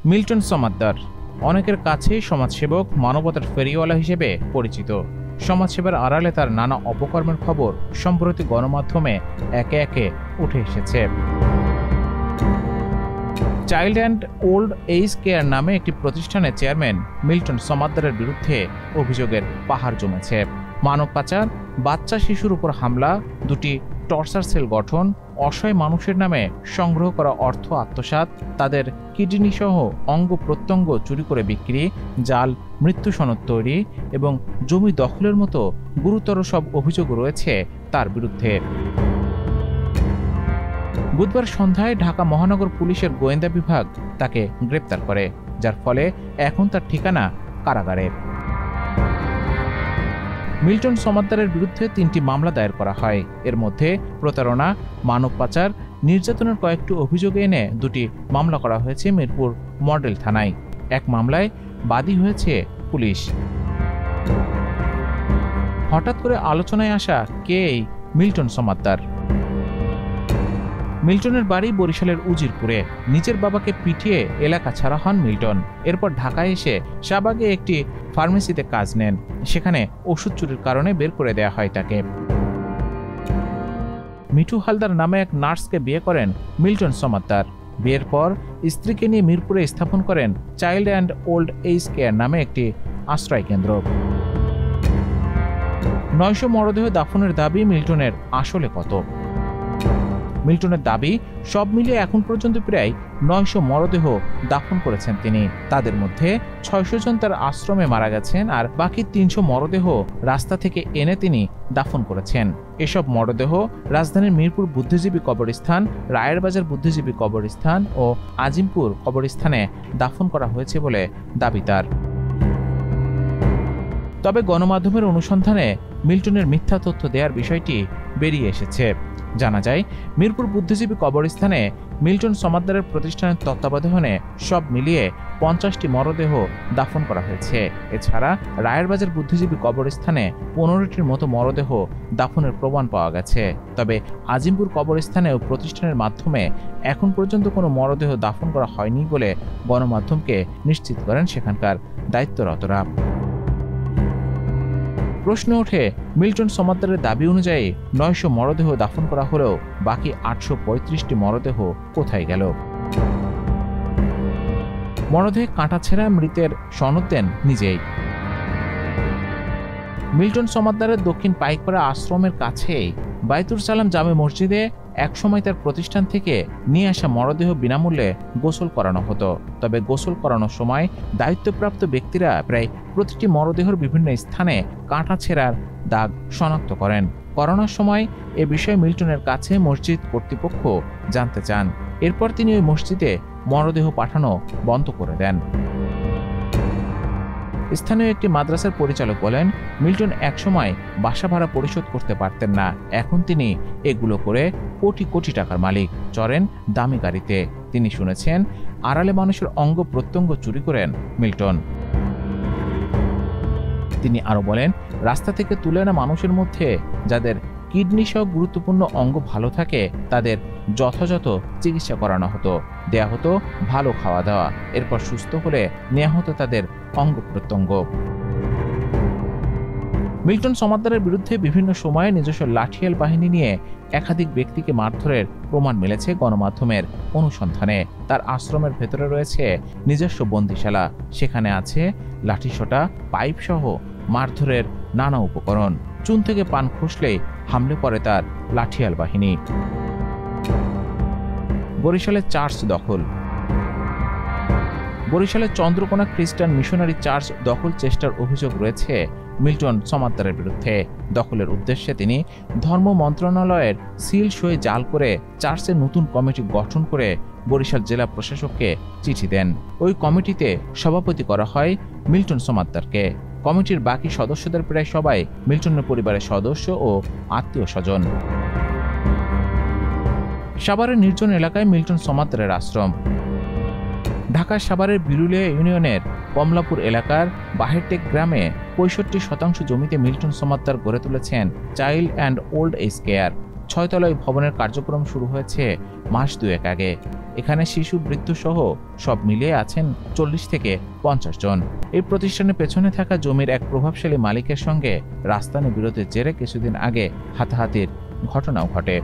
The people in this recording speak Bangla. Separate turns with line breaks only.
মিল্টন সমাদ্দার অনেকের কাছেই সমাজসেবক, মানবতার ফেরিওয়ালা হিসেবে পরিচিত। সমাজসেবার আড়ালে তার নানা অপকর্মের খবর সম্প্রতি গণমাধ্যমে একে একে উঠে এসেছে। Child and old age care নামে একটি প্রতিষ্ঠানের চেয়ারম্যান মিল্টন সমাদ্দারের বিরুদ্ধে অভিযোগের পাহাড় জমেছে। মানব পাচার, বাচ্চা শিশুর উপর হামলা, দুটি টর্চার সেল গঠন, অসহায় মানুষের নামে সংগ্রহ করা অর্থ আত্মসাৎ, তাদের কিডনি সহ অঙ্গ প্রত্যঙ্গ চুরি করে বিক্রি, জাল মৃত্যু সনদ তৈরি এবং জমি দখলের মতো গুরুতর সব অভিযোগ রয়েছে তার বিরুদ্ধে। বুধবার সন্ধ্যায় ঢাকা মহানগর পুলিশের গোয়েন্দা বিভাগ তাকে গ্রেপ্তার করে, যার ফলে এখন তার ঠিকানা কারাগারে। মিল্টন সমাদ্দারের বিরুদ্ধে 3টি মামলা দায়ের করা হয়। এর মধ্যে প্রতারণা, মানব পাচার, নির্যাতনের কয়েকটি অভিযোগ এনে 2টি মামলা করা হয়েছে মিরপুর মডেল থানায়। এক মামলায় বাদী হয়েছে পুলিশ। হঠাৎ করে আলোচনায় আসা কে এই মিল্টন সমাদ্দার? মিল্টনের বাড়ি বরিশালের উজিরপুরে। নিজের বাবাকে পিটিয়ে এলাকা ছাড়া হন মিল্টন। এরপর ঢাকায় এসে শাহবাগে একটি ফার্মেসিতে কাজ নেন। সেখানে ওষুধ চুরির কারণে বের করে দেয়া হয় তাকে। মিঠু হালদার নামে এক নার্সকে বিয়ে করেন মিল্টন সমাদ্দার। বিয়ের পর স্ত্রীকে নিয়ে মিরপুরে স্থাপন করেন child and old age care নামে একটি আশ্রয় কেন্দ্র। 900 মরদেহ দাফনের দাবি মিল্টনের আসলে কত? মিল্টনের দাবি, সব মিলিয়ে এখন পর্যন্ত প্রায় 900 মরদেহ দাফন করেছেন তিনি। তাদের মধ্যে 600 জন তার আশ্রমে মারা গেছেন, আর বাকি 300 মরদেহ রাস্তা থেকে এনে তিনি দাফন করেছেন। এসব মরদেহ রাজধানীর মিরপুর বুদ্ধিজীবী কবরস্থান, রায়ের বাজার বুদ্ধিজীবী কবরস্থান ও আজিমপুর কবরস্থানে দাফন করা হয়েছে বলে দাবি তার। তবে গণমাধ্যমের অনুসন্ধানে মিল্টনের মিথ্যা তথ্য দেওয়ার বিষয়টি বেরিয়ে এসেছে। জানা যায়, মিরপুর বুদ্ধিজীবী কবরস্থানে মিল্টন সমাদ্দারের প্রতিষ্ঠানের তত্ত্বাবধানে সব মিলিয়ে 50টি মরদেহ দাফন করা হয়েছে। এছাড়া রায়ের বাজার বুদ্ধিজীবী কবরস্থানে 15টির মতো মরদেহ দাফনের প্রমাণ পাওয়া গেছে। তবে আজিমপুর কবরস্থানেও প্রতিষ্ঠানের মাধ্যমে এখন পর্যন্ত কোনো মরদেহ দাফন করা হয়নি বলে গণমাধ্যমকে নিশ্চিত করেন সেখানকার দায়িত্বরতরা। প্রশ্ন ওঠে, মিল্টন সমাদ্দারের দাবি অনুযায়ী 900 মরদেহ দাফন করা হলেও বাকি 835টি মরদেহ কোথায় গেল? মরদেহে কাঁটা ছেঁড়া মৃতের সনদ দেন নিজেই। মিল্টন সমাদ্দারের দক্ষিণ পাইকপাড়া আশ্রমের কাছেই বাইতুল সালাম জামে মসজিদে একসময় তার প্রতিষ্ঠান থেকে নিয়ে আসা মরদেহ বিনামূল্যে গোসল করানো হতো। তবে গোসল করানোর সময় দায়িত্বপ্রাপ্ত ব্যক্তিরা প্রায় প্রতিটি মরদেহের বিভিন্ন স্থানে কাঁটা ছেঁড়ার দাগ শনাক্ত করেন। করানোর সময় এ বিষয়ে মিল্টনের কাছে মসজিদ কর্তৃপক্ষ জানতে চান। এরপর তিনি ওই মসজিদে মরদেহ পাঠানো বন্ধ করে দেন। স্থানীয় একটি মাদ্রাসার পরিচালক বলেন, মিল্টন একসময় বাসা ভাড়া পরিশোধ করতে পারতেন না। এখন তিনি এগুলো করে কোটি কোটি টাকার মালিক, চড়েন দামি গাড়িতে। তিনি শুনেছেন, আড়ালে মানুষের অঙ্গ প্রত্যঙ্গ চুরি করেন মিল্টন। তিনি আরো বলেন, রাস্তা থেকে তুলে আনা মানুষের মধ্যে যাদের কিডনি সহ গুরুত্বপূর্ণ অঙ্গ ভালো থাকে তাদের যথাযথ চিকিৎসা করানো হতো, দেয়া হতো ভালো খাওয়া দাওয়া। এরপর সুস্থ হলে নেওয়া হতো তাদের অঙ্গ প্রত্যঙ্গ। মিল্টন সমাদ্দারের বিরুদ্ধে বিভিন্ন সময়ে নিজস্ব লাঠিয়াল বাহিনী নিয়ে একাধিক ব্যক্তিকে মারধরের প্রমাণ মিলেছে গণমাধ্যমের অনুসন্ধানে। তার আশ্রমের ভেতরে রয়েছে নিজস্ব বন্দিশালা। সেখানে আছে লাঠিসোঁটা, পাইপ সহ মারধরের নানা উপকরণ। চুন থেকে পান খসলেই হামলে পড়ে তার লাঠিয়াল বাহিনী। বরিশালের চার্চ দখল। বরিশালের চন্দ্রকোনা খ্রিস্টান মিশনারি চার্চ দখল চেষ্টার অভিযোগ রয়েছে মিল্টন সমাদ্দারের বিরুদ্ধে। দখলের উদ্দেশ্যে তিনি ধর্ম মন্ত্রণালয়ের সিল সই জাল করে চার্চের নতুন কমিটি গঠন করে বরিশাল জেলা প্রশাসককে চিঠি দেন। ওই কমিটিতে সভাপতি করা হয় মিল্টন সমাদ্দারকে। কমিটির বাকি সদস্যদের প্রায় সবাই মিল্টনের পরিবারের সদস্য ও আত্মীয় স্বজন। সাভারের নির্জন এলাকায় মিল্টন সমাদ্দারের আশ্রম। ঢাকার সাভারের বিরুলিয়া ইউনিয়নের কমলাপুর এলাকার বাহেরটেক গ্রামে 65% জমিতে মিল্টন সমাদ্দার গড়ে তুলেছেন child and old age care. 6 তলায় ভবনের কার্যক্রম শুরু হয়েছে মাস 2 আগে। এখানে শিশু, বৃদ্ধ সহ সব মিলিয়ে আছেন 40 থেকে 50 জন। এই প্রতিষ্ঠানের পেছনে থাকা জমির এক প্রভাবশালী মালিকের সঙ্গে রাস্তানি বিরোধের জেরে কিছুদিন আগে হাতাহাতির ঘটনাও ঘটে।